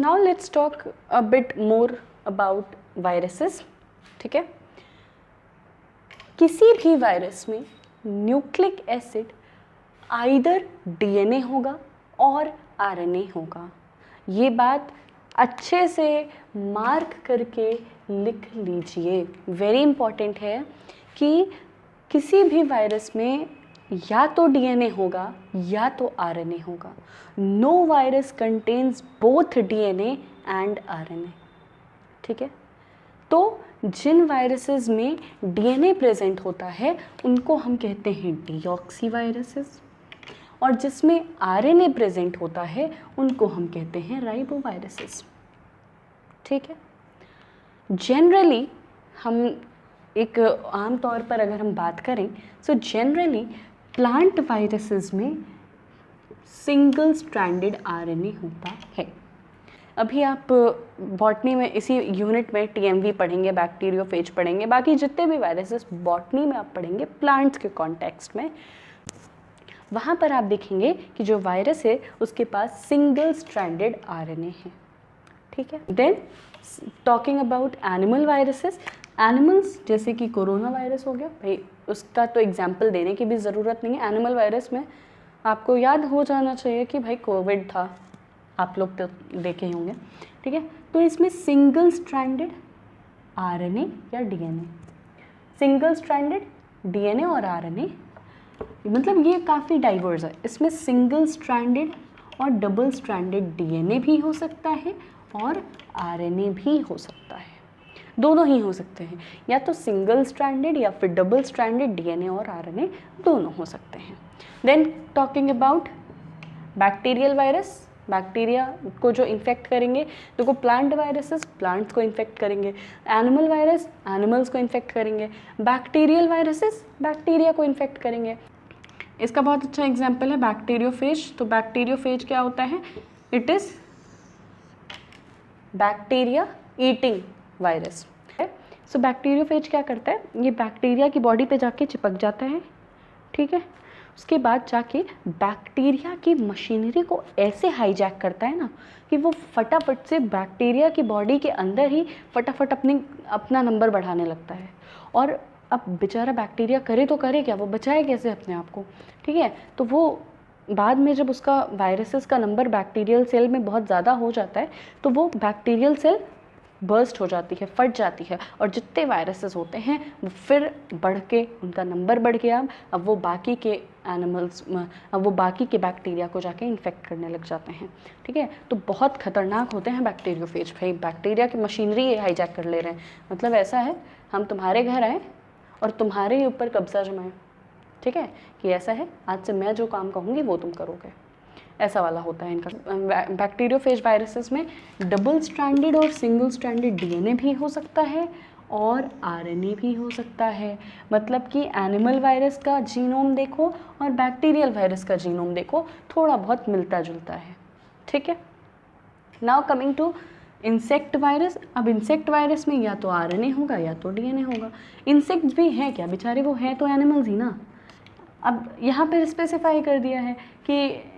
Now let's talk a bit more about viruses. ठीक है, किसी भी वायरस में न्यूक्लिक एसिड आइदर डीएनए होगा और आरएनए होगा. ये बात अच्छे से मार्क करके लिख लीजिए. वेरी इंपॉर्टेंट है कि किसी भी वायरस में या तो डीएनए होगा या तो आरएनए होगा. No virus contains both DNA and RNA. ठीक है, तो जिन वायरसेस में डीएनए प्रेजेंट होता है उनको हम कहते हैं डीऑक्सी वायरसेस, और जिसमें आरएनए प्रेजेंट होता है उनको हम कहते हैं राइबो वायरसेस. ठीक है, जनरली हम एक आम तौर पर अगर हम बात करें सो जनरली प्लांट वायरसेस में सिंगल स्ट्रैंडेड आरएनए होता है. अभी आप बॉटनी में इसी यूनिट में टीएमवी पढ़ेंगे, बैक्टीरियोफेज पढ़ेंगे, बाकी जितने भी वायरसेस बॉटनी में आप पढ़ेंगे प्लांट्स के कॉन्टेक्स्ट में, वहाँ पर आप देखेंगे कि जो वायरस है उसके पास सिंगल स्ट्रैंडेड आरएनए है. ठीक है, then talking about animal viruses, animals जैसे कि कोरोना वायरस हो गया, भाई उसका तो एग्जाम्पल देने की भी ज़रूरत नहीं है. एनिमल वायरस में आपको याद हो जाना चाहिए कि भाई कोविड था, आप लोग तो देखे ही होंगे. ठीक है, तो इसमें सिंगल स्ट्रैंडेड आरएनए या डीएनए, सिंगल स्ट्रैंडेड डीएनए और आरएनए, मतलब ये काफ़ी डाइवर्स है. इसमें सिंगल स्ट्रैंडेड और डबल स्ट्रैंडेड डीएनए भी हो सकता है और आरएनए भी हो सकता है. दोनों ही हो सकते हैं, या तो सिंगल स्ट्रैंडेड या फिर डबल स्ट्रैंडेड डीएनए और आरएनए दोनों हो सकते हैं. Then talking about bacterial virus, bacteria को जो इन्फेक्ट करेंगे, देखो प्लांट वायरसेस प्लांट्स को इन्फेक्ट करेंगे, एनिमल वायरस एनिमल्स को इन्फेक्ट करेंगे, बैक्टीरियल वायरसेस बैक्टीरिया को इन्फेक्ट करेंगे. इसका बहुत अच्छा एग्जाम्पल है बैक्टीरियोफेज. तो बैक्टीरियोफेज क्या होता है? It is bacteria eating virus. So bacteriophage क्या करता है? ये बैक्टीरिया की बॉडी पे जाके चिपक जाता है. ठीक है, उसके बाद जाके बैक्टीरिया की मशीनरी को ऐसे हाईजैक करता है ना कि वो फटाफट से बैक्टीरिया की बॉडी के अंदर ही फटाफट अपना नंबर बढ़ाने लगता है. और अब बेचारा बैक्टीरिया करे तो करे क्या, वो बचाए कैसे अपने आप को? ठीक है, तो वो बाद में जब उसका वायरसेस का नंबर बैक्टीरियल सेल में बहुत ज़्यादा हो जाता है तो वो बैक्टीरियल सेल बर्स्ट हो जाती है, फट जाती है, और जितने वायरसेस होते हैं वो फिर बढ़ के उनका नंबर बढ़ गया. अब वो बाकी के एनिमल्स, अब वो बाकी के बैक्टीरिया को जाके इन्फेक्ट करने लग जाते हैं. ठीक है, तो बहुत खतरनाक होते हैं बैक्टीरियोफेज. भाई बैक्टीरिया की मशीनरी हाईजैक कर ले रहे हैं, मतलब ऐसा है हम तुम्हारे घर आए और तुम्हारे ही ऊपर कब्जा जमाएं. ठीक है, कि ऐसा है आज से मैं जो काम कहूँगी वो तुम करोगे, ऐसा वाला होता है इनका. बैक्टीरियोफेज वायरसेस में डबल स्ट्रैंडेड और सिंगल स्ट्रैंडेड डीएनए भी हो सकता है और आरएनए भी हो सकता है. मतलब कि एनिमल वायरस का जीनोम देखो और बैक्टीरियल वायरस का जीनोम देखो, थोड़ा बहुत मिलता जुलता है. ठीक है, now coming to insect virus. अब इंसेक्ट वायरस में या तो आरएनए होगा या तो डीएनए होगा. इंसेक्ट्स भी हैं क्या बेचारे, वो हैं तो एनिमल्स ही ना. अब यहाँ पर स्पेसिफाई कर दिया है कि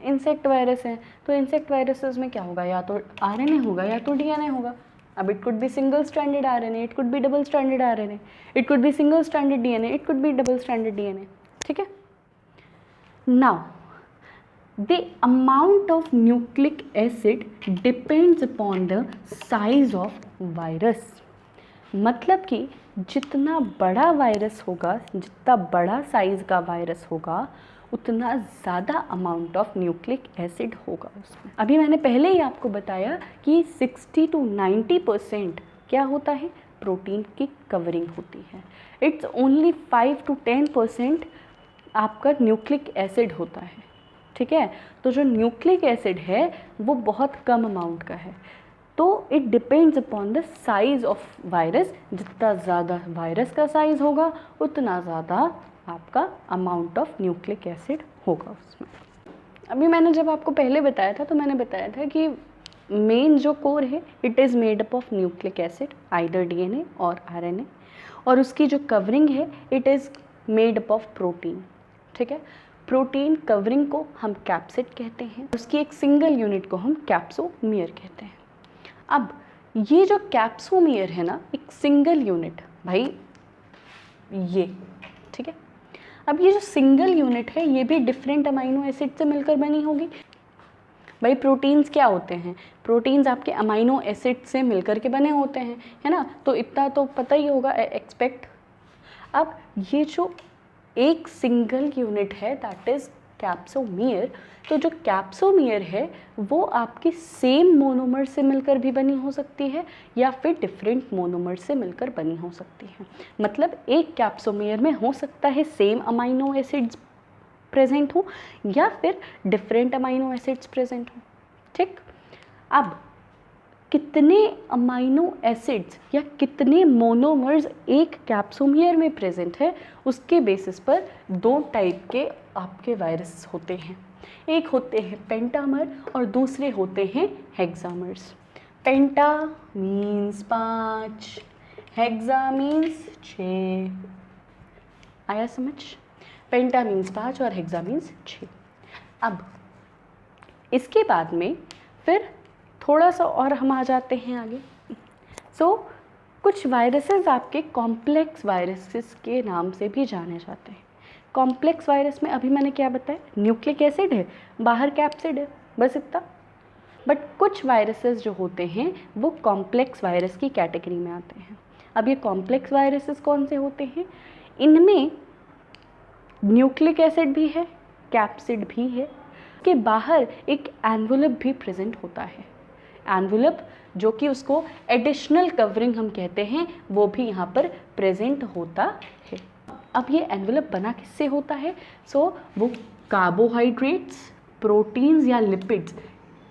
इंसेक्ट वायरस है, तो इंसेक्ट वायरसेस में क्या होगा, या तो आरएनए होगा या तो डीएनए होगा. अब it could be single stranded RNA, it could be double stranded RNA, it could be single stranded DNA, it could be double stranded DNA. ठीक है, now the amount of nucleic acid depends upon the size of virus. मतलब कि जितना बड़ा virus होगा, जितना बड़ा size का वायरस होगा, उतना ज़्यादा अमाउंट ऑफ न्यूक्लिक एसिड होगा उसमें. अभी मैंने पहले ही आपको बताया कि 60 to 90% क्या होता है, प्रोटीन की कवरिंग होती है. इट्स ओनली 5 to 10% आपका न्यूक्लिक एसिड होता है. ठीक है, तो जो न्यूक्लिक एसिड है वो बहुत कम अमाउंट का है. तो it depends upon the size of virus. जितना ज़्यादा वायरस का साइज़ होगा उतना ज़्यादा आपका अमाउंट ऑफ न्यूक्लिक एसिड होगा उसमें. अभी मैंने जब आपको पहले बताया था तो मैंने बताया था कि मेन जो कोर है it is made up of nucleic acid, either DNA और आरएनए, और उसकी जो कवरिंग है it is made up of protein. ठीक है, प्रोटीन कवरिंग को हम कैप्सिड कहते हैं, उसकी एक सिंगल यूनिट को हम कैप्सोमियर कहते हैं. अब ये जो कैप्सोमियर है ना, एक सिंगल यूनिट, भाई ये, ठीक है। अब ये जो सिंगल यूनिट है ये भी डिफरेंट अमाइनो एसिड से मिलकर बनी होगी। भाई प्रोटीन्स क्या होते हैं, प्रोटीन्स आपके अमाइनो एसिड से मिलकर के बने होते हैं, है ना, तो इतना तो पता ही होगा, एक्सपेक्ट। अब ये जो एक सिंगल यूनिट है दैट इज़ कैप्सोमियर, तो जो कैप्सोमियर है वो आपकी सेम मोनोमर से मिलकर भी बनी हो सकती है या फिर डिफरेंट मोनोमर से मिलकर बनी हो सकती है। मतलब एक कैप्सोमियर में हो सकता है सेम अमाइनो एसिड्स प्रेजेंट हो या फिर डिफरेंट अमाइनो एसिड्स प्रेजेंट हो, ठीक। अब कितने अमाइनो एसिड्स या कितने मोनोमर्स एक कैप्सोमियर में प्रेजेंट है उसके बेसिस पर दो टाइप के आपके वायरस होते हैं। एक होते हैं पेंटामर और दूसरे होते हैं हेक्सामर्स। पेंटा मीन्स 5, हेक्सा मीन्स 6। आया समझ? पेंटा मीन्स 5 और हेक्सा मीन्स 6। अब इसके बाद में फिर थोड़ा सा और हम आ जाते हैं आगे। कुछ वायरसेस आपके कॉम्प्लेक्स वायरसेस के नाम से भी जाने जाते हैं। कॉम्प्लेक्स वायरस में अभी मैंने क्या बताया, न्यूक्लिक एसिड है, बाहर कैप्सिड है, बस इतना। बट कुछ वायरसेस जो होते हैं वो कॉम्प्लेक्स वायरस की कैटेगरी में आते हैं। अब ये कॉम्प्लेक्स वायरसेस कौन से होते हैं, इनमें न्यूक्लिक एसिड भी है, कैप्सिड भी है, के बाहर एक एनवलप भी प्रेजेंट होता है। एनवलप जो कि उसको एडिशनल कवरिंग हम कहते हैं, वो भी यहाँ पर प्रेजेंट होता है। अब ये एनवलप बना किससे होता है, वो कार्बोहाइड्रेट्स, प्रोटीन्स या लिपिड्स,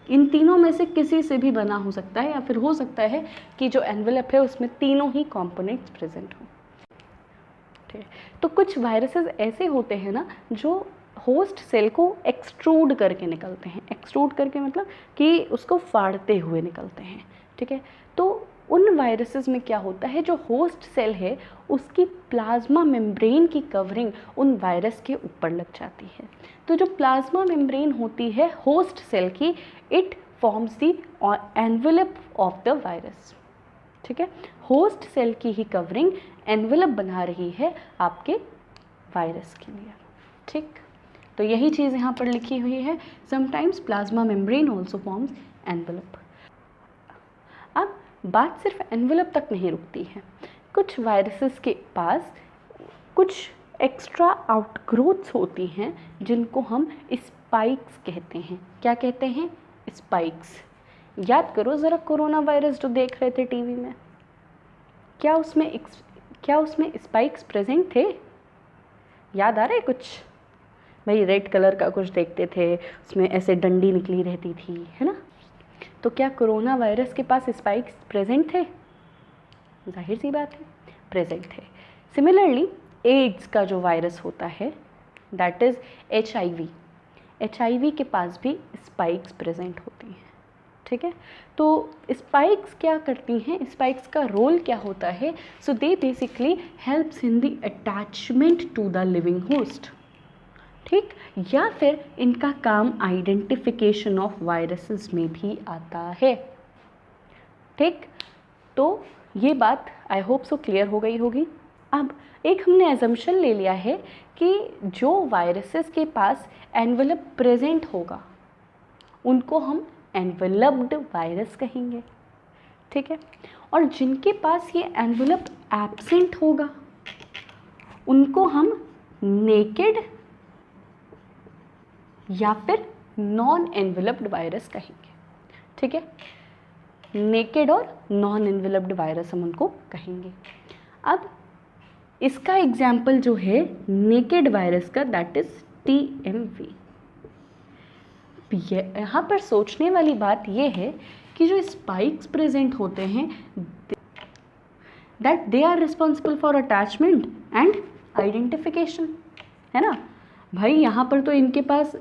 इन तीनों में से किसी से भी बना हो सकता है, या फिर हो सकता है कि जो एनवलप है उसमें तीनों ही कंपोनेंट्स प्रेजेंट हो। ठीक है, तो कुछ वायरसेस ऐसे होते हैं ना जो होस्ट सेल को एक्सट्रूड करके निकलते हैं। एक्सट्रूड करके मतलब कि उसको फाड़ते हुए निकलते हैं, ठीक है। तो उन वायरसेस में क्या होता है, जो होस्ट सेल है उसकी प्लाज्मा मेम्ब्रेन की कवरिंग उन वायरस के ऊपर लग जाती है। तो जो प्लाज्मा मेम्ब्रेन होती है होस्ट सेल की, it forms the envelope of the virus, ठीक है। होस्ट सेल की ही कवरिंग एनवलप बना रही है आपके वायरस के लिए, ठीक। तो यही चीज़ यहाँ पर लिखी हुई है, sometimes plasma membrane also forms envelope. अब बात सिर्फ एनवलप तक नहीं रुकती है, कुछ वायरसेस के पास कुछ एक्स्ट्रा आउटग्रोथ्स होती हैं जिनको हम स्पाइक्स कहते हैं। क्या कहते हैं? स्पाइक्स। याद करो ज़रा कोरोना वायरस जो देख रहे थे टीवी में, क्या उसमें स्पाइक्स प्रेजेंट थे? याद आ रहा है कुछ? भाई रेड कलर का कुछ देखते थे, उसमें ऐसे डंडी निकली रहती थी, है ना। तो क्या कोरोना वायरस के पास स्पाइक्स प्रेजेंट थे? जाहिर सी बात है, प्रेजेंट थे। सिमिलरली एड्स का जो वायरस होता है दैट इज़ HIV के पास भी स्पाइक्स प्रेजेंट होती हैं, ठीक है। तो स्पाइक्स क्या करती हैं, स्पाइक्स का रोल क्या होता है? So they basically helps in the attachment to the living host, ठीक। या फिर इनका काम आइडेंटिफिकेशन ऑफ वायरसेस में भी आता है, ठीक। तो ये बात आई होप सो क्लियर हो गई होगी। अब एक हमने एजम्पशन ले लिया है कि जो वायरसेस के पास एनवलप प्रेजेंट होगा उनको हम एनवलप्ड वायरस कहेंगे, ठीक है। और जिनके पास ये एनवलप एब्सेंट होगा उनको हम नेकेड या फिर नॉन एनवलप्ड वायरस कहेंगे, ठीक है। नेकेड और नॉन एनवलप्ड वायरस हम उनको कहेंगे। अब इसका एग्जाम्पल जो है नेकेड वायरस का दैट इज TMV। यहाँ पर सोचने वाली बात यह है कि जो स्पाइक्स प्रेजेंट होते हैं that they are responsible for attachment and identification, है ना। भाई यहाँ पर तो इनके पास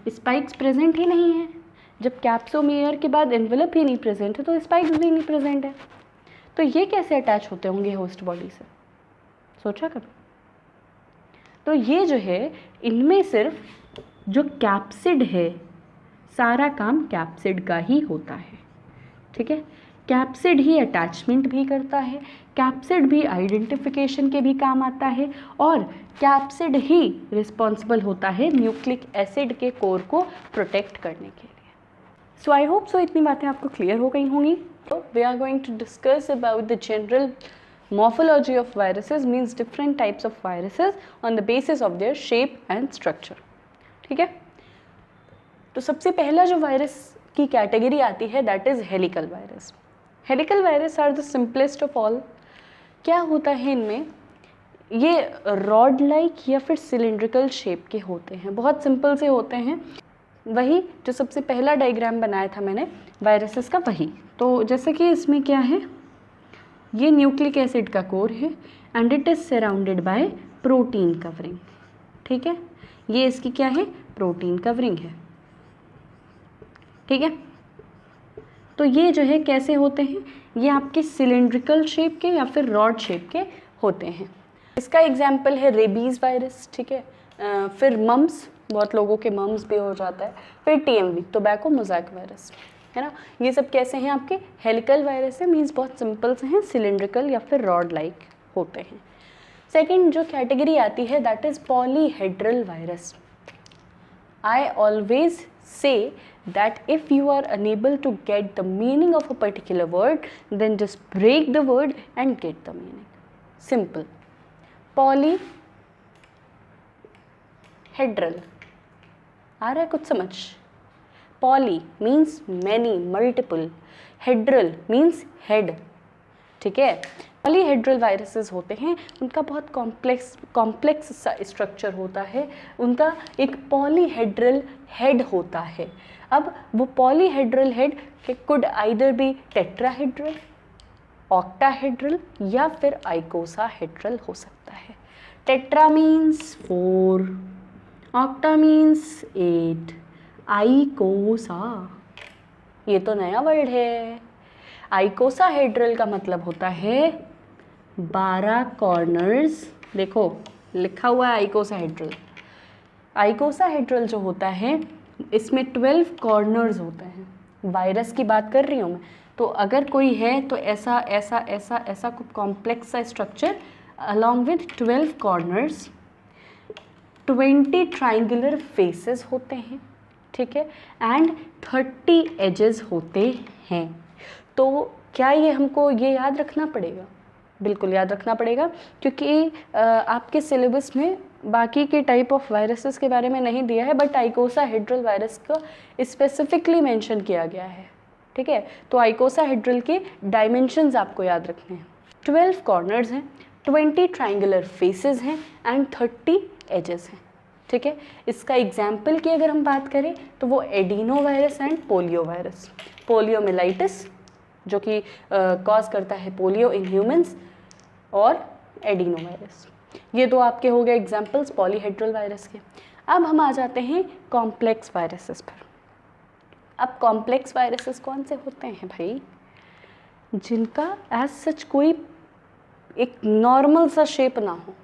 स्पाइक्स प्रेजेंट ही नहीं है। जब कैप्सोमियर के बाद एनवलप ही नहीं प्रेजेंट है तो स्पाइक्स भी नहीं प्रेजेंट है, तो ये कैसे अटैच होते होंगे होस्ट बॉडी से? सोचा कभी? तो ये जो है इनमें सिर्फ जो कैप्सिड है, सारा काम कैप्सिड का ही होता है, ठीक है। कैप्सिड ही अटैचमेंट भी करता है, कैप्सिड भी आइडेंटिफिकेशन के भी काम आता है, और कैप्सिड ही रिस्पॉन्सिबल होता है न्यूक्लिक एसिड के कोर को प्रोटेक्ट करने के लिए। सो आई होप सो इतनी बातें आपको क्लियर हो गई होंगी। तो we are going to discuss about the general morphology of viruses, means different types of viruses on the basis of their shape and structure। ठीक है। तो सबसे पहला जो वायरस की कैटेगरी आती है that is helical virus. Helical virus are the simplest of all. क्या होता है इनमें, ये रॉड लाइक या फिर सिलिंड्रिकल शेप के होते हैं, बहुत सिंपल से होते हैं। वही जो सबसे पहला डायग्राम बनाया था मैंने वायरसेस का, वही। तो जैसे कि इसमें क्या है, ये न्यूक्लिक एसिड का कोर है and it is surrounded by protein covering. ठीक है, ये इसकी क्या है, प्रोटीन कवरिंग है। ठीक है, तो ये जो है कैसे होते हैं, ये आपके सिलिंड्रिकल शेप के या फिर रॉड शेप के होते हैं। इसका एग्जाम्पल है रेबीज़ वायरस। ठीक है, फिर मम्स, बहुत लोगों के मम्स भी हो जाता है, फिर टीएमवी टोबैको मोज़ेक वायरस, है ना। ये सब कैसे हैं, आपके हेलिकल वायरस है, मीन्स बहुत सिंपल से हैं, सिलिंड्रिकल या फिर रॉड लाइक होते हैं। सेकेंड जो कैटेगरी आती है that is polyhedral virus. I always say that if you are unable to get the meaning of a particular word, then just break the word and get the meaning. Simple. Polyhedral. आ रहा है कुछ समझ? Poly means many, multiple. Hedral means head. ठीक है, polyhedral viruses होते हैं, उनका बहुत कॉम्प्लेक्स सा स्ट्रक्चर होता है, उनका एक पॉलीहेड्रल हेड होता है। अब वो polyhedral head could either be tetrahedral, octahedral या फिर आइकोसाहेड्रल हो सकता है। Tetra means 4, octa means 8, icosa ये तो नया वर्ड है। आइकोसाहेड्रल का मतलब होता है 12 कॉर्नर्स। देखो लिखा हुआ है आइकोसाहेड्रल। आइकोसाहेड्रल जो होता है इसमें 12 कॉर्नर्स होते हैं। वायरस की बात कर रही हूँ मैं, तो अगर कोई है तो ऐसा ऐसा ऐसा ऐसा कुछ कॉम्प्लेक्स सा structure along with 12 corners, 20 triangular faces होते हैं। ठीक है, एंड 30 एजेस होते हैं। तो क्या ये हमको ये याद रखना पड़ेगा? बिल्कुल याद रखना पड़ेगा, क्योंकि आपके सिलेबस में बाकी के टाइप ऑफ वायरसेस के बारे में नहीं दिया है, बट आइकोसाहेड्रल वायरस का स्पेसिफिकली मेंशन किया गया है। ठीक है, तो आइकोसाहेड्रल के डायमेंशंस आपको याद रखने हैं। 12 कॉर्नर्स हैं, 20 ट्राइंगुलर फेसेस हैं एंड 30 एजेस हैं। ठीक है, इसका एग्जाम्पल की अगर हम बात करें तो वो adeno virus and polio virus. Poliomyelitis जो कि कॉज करता है पोलियो इन ह्यूमंस, और एडिनो वायरस, ये दो आपके हो गए एग्जाम्पल्स पॉलीहेड्रल वायरस के। अब हम आ जाते हैं कॉम्प्लेक्स वायरसेस पर। अब कॉम्प्लेक्स वायरसेस कौन से होते हैं भाई? जिनका एज सच कोई एक नॉर्मल सा शेप ना हो,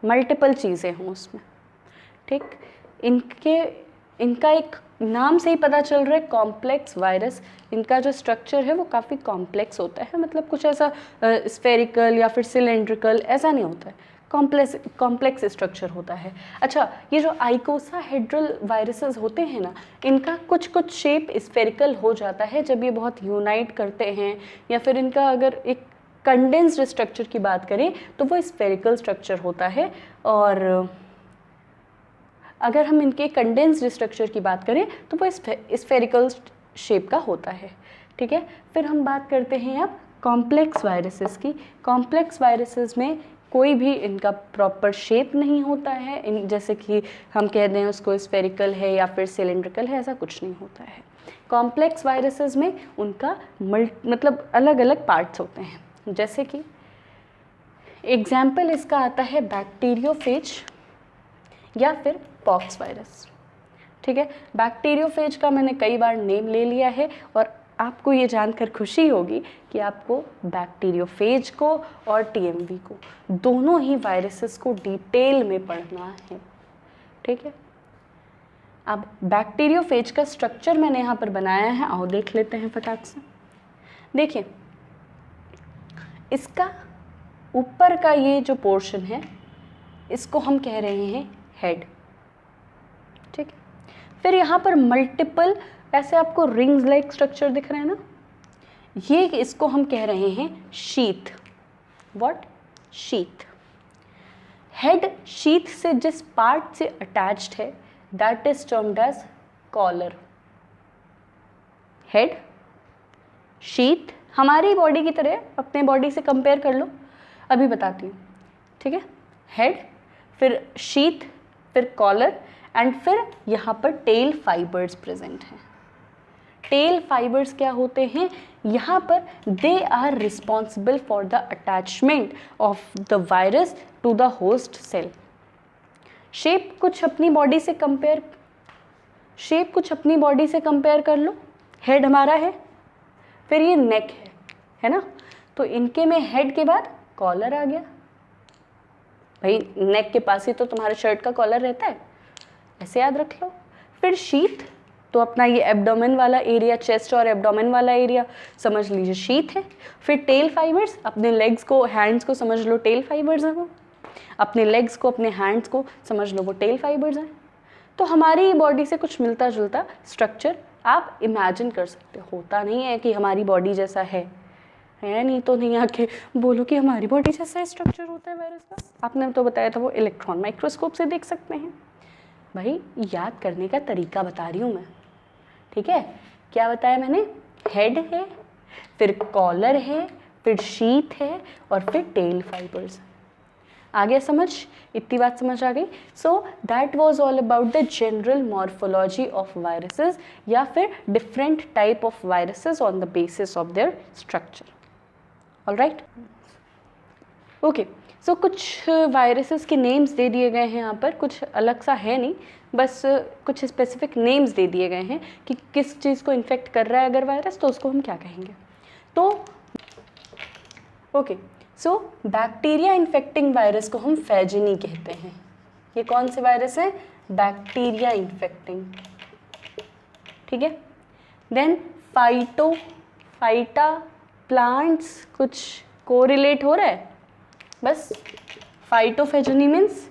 मल्टीपल चीज़ें हों उसमें। ठीक, इनका एक नाम से ही पता चल रहा है कॉम्प्लेक्स वायरस। इनका जो स्ट्रक्चर है वो काफ़ी कॉम्प्लेक्स होता है, मतलब कुछ ऐसा स्फेरिकल या फिर सिलेंड्रिकल ऐसा नहीं होता है, कॉम्प्लेक्स स्ट्रक्चर होता है। अच्छा, ये जो आइकोसाहेड्रल वायरसेस होते हैं ना, इनका कुछ कुछ शेप स्फेरिकल हो जाता है जब ये बहुत यूनाइट करते हैं, या फिर इनका अगर एक कंडेंस्ड स्ट्रक्चर की बात करें तो वो स्फेरिकल स्ट्रक्चर होता है। और अगर हम इनके कंडेंस्ड स्ट्रक्चर की बात करें तो वो स्फेरिकल शेप का होता है। ठीक है, फिर हम बात करते हैं अब कॉम्प्लेक्स वायरसेस की। कॉम्प्लेक्स वायरसेस में कोई भी इनका प्रॉपर शेप नहीं होता है, जैसे कि हम कह दें उसको स्फेरिकल है या फिर सिलिंड्रिकल है, ऐसा कुछ नहीं होता है। कॉम्प्लेक्स वायरसेस में उनका मतलब अलग अलग पार्ट्स होते हैं, जैसे कि एग्जाम्पल इसका आता है बैक्टीरियोफेज या फिर पॉक्स वायरस। ठीक है, बैक्टीरियोफेज का मैंने कई बार नेम ले लिया है, और आपको ये जानकर खुशी होगी कि आपको बैक्टीरियोफेज को और टीएमवी को दोनों ही वायरसेस को डिटेल में पढ़ना है। ठीक है, अब बैक्टीरियोफेज का स्ट्रक्चर मैंने यहाँ पर बनाया है, आओ देख लेते हैं फटाक से। देखिए इसका ऊपर का ये जो पोर्शन है इसको हम कह रहे हैं हेड, ठीक है। फिर यहाँ पर मल्टीपल ऐसे आपको रिंग्स लाइक स्ट्रक्चर दिख रहे हैं ना, ये इसको हम कह रहे हैं sheath. What? Sheath. Head sheath से जिस पार्ट से अटैच्ड है that is termed as collar. Head, sheath, हमारी बॉडी की तरह, अपने बॉडी से कंपेयर कर लो, अभी बताती हूँ, ठीक है। हेड, फिर शीथ, फिर कॉलर एंड फिर यहाँ पर टेल फाइबर्स प्रेजेंट हैं। टेल फाइबर्स क्या होते हैं? यहाँ पर they are responsible for the attachment of the virus to the host cell. Shape कुछ अपनी बॉडी से कंपेयर कर लो। हेड हमारा है, फिर ये नेक है ना, तो इनके में हेड के बाद कॉलर आ गया। भाई नेक के पास ही तो तुम्हारे शर्ट का कॉलर रहता है, ऐसे याद रख लो। फिर शीथ, तो अपना ये एब्डोमेन वाला एरिया, चेस्ट और एब्डोमेन वाला एरिया समझ लीजिए शीथ है। फिर टेल फाइबर्स, अपने लेग्स को, हैंड्स को समझ लो टेल फाइबर्स हैं वो, अपने लेग्स को, अपने हैंड्स को समझ लो वो टेल फाइबर्स हैं। तो हमारी बॉडी से कुछ मिलता जुलता स्ट्रक्चर आप इमेजिन कर सकते हो। होता नहीं है कि हमारी बॉडी जैसा है, नहीं तो नहीं आके बोलो कि हमारी बॉडी जैसा स्ट्रक्चर होता है वायरस का। आपने तो बताया था वो इलेक्ट्रॉन माइक्रोस्कोप से देख सकते हैं। भाई याद करने का तरीका बता रही हूँ मैं, ठीक है। क्या बताया मैंने? हेड है, फिर कॉलर है, फिर शीथ है और फिर टेल फाइबर्स। आ गया समझ? इतनी बात समझ आ गई? So that was all about the general morphology of viruses, या फिर different type of viruses on the basis of their structure. All right, okay. So कुछ वायरसेस के नेम्स दे दिए गए हैं यहाँ पर, कुछ अलग सा है नहीं, बस कुछ स्पेसिफिक नेम्स दे दिए गए हैं कि किस चीज़ को इन्फेक्ट कर रहा है अगर वायरस, तो उसको हम क्या कहेंगे। तो okay, so bacteria infecting virus को हम फेजिनी कहते हैं। ये कौन से वायरस है? बैक्टीरिया इन्फेक्टिंग, ठीक है। देन फाइटा प्लांट्स, कुछ कोरिलेट हो रहा है बस। फाइटोफेजिनी मीन्स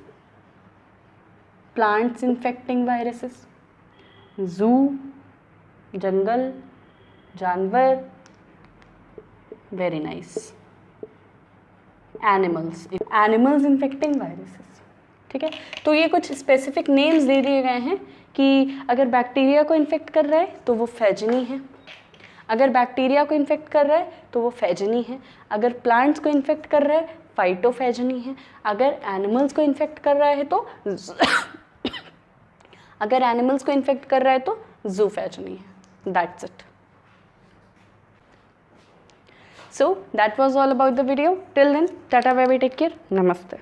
प्लांट्स इन्फेक्टिंग वायरसेस। जू, जंगल, जानवर, very nice. Animals infecting viruses, ठीक है। तो ये कुछ स्पेसिफिक नेम्स दे दिए गए हैं कि अगर बैक्टीरिया को इन्फेक्ट कर रहा है तो वो फेजिनी है, अगर बैक्टीरिया को इन्फेक्ट कर रहा है तो वो फेजिनी है, अगर प्लांट्स को इन्फेक्ट कर रहा है फाइटोफेजिनी है, अगर एनिमल्स को इन्फेक्ट कर रहा है तो जूफेजिनी है। That's it. So that was all about the video. Till then, tata, bye bye, take care, namaste.